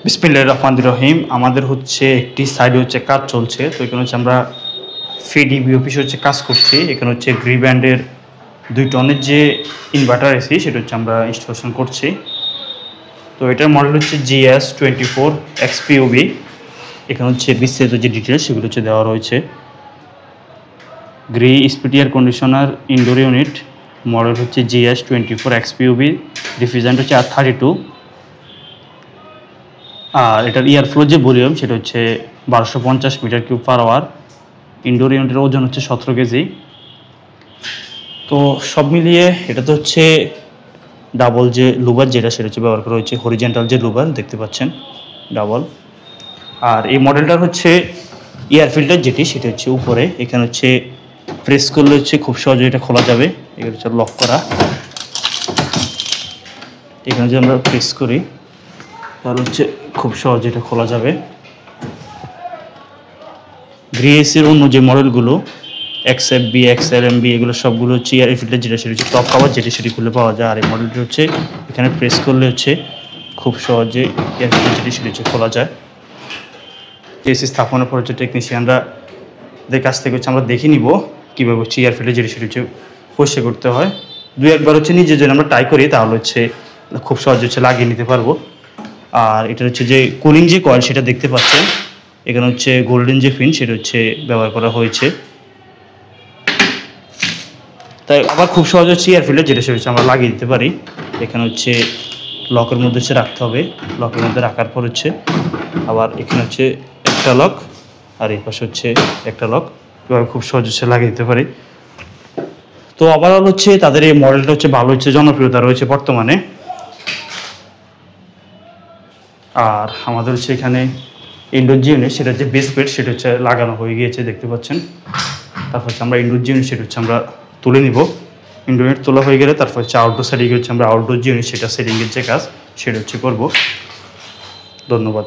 বিসমিল্লাহির রহমানির রহিম। আমাদের হচ্ছে একটি সাইডে হচ্ছে কাজ চলছে, তো এখানে হচ্ছে আমরা ফিডিবি অফিসে হচ্ছে কাজ করছি। এখানে হচ্ছে গ্রি ব্যান্ডের 2 টনের যে ইনভার্টার এসি সেটা হচ্ছে আমরা ইনস্টলেশন করছি। তো এটার মডেল হচ্ছে GS24 XPUB। এখানে হচ্ছে বিস্তারিত যে ডিটেলস সেগুলো হচ্ছে দেওয়া রয়েছে। Gree speed air conditioner indoor unit, model হচ্ছে GS24 XPUB, রিফ্রিজারেন্ট হচ্ছে R32। আর এটার এয়ার ফ্লো যে ভলিউম সেটা হচ্ছে 1250 metre cube per hour. Indoor ইউনিটের ওজন হচ্ছে 17 কেজি। তো সব মিলিয়ে এটা তো হচ্ছে ডাবল যে লুবার যেটা সেটা হচ্ছে ব্যবহার করা হচ্ছে, হরিজেন্টাল যে লুবার দেখতে পাচ্ছেন ডাবল। আর এই মডেলটার হচ্ছে এয়ার ফিল্টার যেটি সেটা হচ্ছে উপরে, এখানে হচ্ছে প্রেস করলে হচ্ছে খুব সহজে এটা খোলা যাবে। এগুলো হচ্ছে লক করা, এখানে যদি আমরা প্রেস করি তাহলে হচ্ছে খুব সহজে এটা খোলা যাবে। গ্রি এসির অন্য যে মডেলগুলো XFB, XLMB এগুলো সবগুলো হচ্ছে এয়ার ফিল্টার যেটা সেটা হচ্ছে টপ কভার যেটি সেটি খুলে পাওয়া যায়। আর এই মডেলটি হচ্ছে এখানে প্রেস করলে হচ্ছে খুব সহজে এয়ার ফিল্টার যেটি সেটি হচ্ছে খোলা যায়। এসি স্থাপনের পর হচ্ছে টেকনিশিয়ানদের কাছ থেকে হচ্ছে আমরা দেখে নিব কীভাবে হচ্ছে এয়ার ফিল্টার যেটি সেটি হচ্ছে পরিষ্কার করতে হয়। 2-1 বার হচ্ছে নিজে যদি আমরা ট্রাই করি তাহলে হচ্ছে খুব সহজে হচ্ছে লাগিয়ে নিতে পারবো। আর এটা হচ্ছে যে কুলিং যে কয়েল সেটা দেখতে পাচ্ছেন, এখানে হচ্ছে গোল্ডেন যে ফিন সেটা হচ্ছে ব্যবহার করা হয়েছে। তাই আবার খুব সহজ হচ্ছে এয়ার ফিল্টার যেটা সেটা হচ্ছে আমরা লাগিয়ে দিতে পারি। এখানে হচ্ছে লকের মধ্যে হচ্ছে রাখতে হবে, লকের মধ্যে রাখার পর হচ্ছে আবার এখানে হচ্ছে একটা লক আর এই পাশে হচ্ছে একটা লক, এবার খুব সহজ হচ্ছে লাগিয়ে দিতে পারি। তো ওভারঅল হচ্ছে তাদের এই মডেলটা হচ্ছে ভালো হচ্ছে জনপ্রিয়তা রয়েছে বর্তমানে। আর আমাদের হচ্ছে এখানে ইনডোর যে ইউনিট সেটা হচ্ছে বেস প্লেট সেটা হচ্ছে লাগানো হয়ে গিয়েছে দেখতে পাচ্ছেন। তারপর হচ্ছে আমরা ইনডোর যে ইউনিট সেটা হচ্ছে আমরা তুলে নিব। ইনডোর ইউনিট তোলা হয়ে গেলে তারপর হচ্ছে আউটডোর সেটিং হচ্ছে আমরা আউটডোর যে ইউনিট সেটা সেটিংয়ের যে কাজ সেটা হচ্ছে করব। ধন্যবাদ।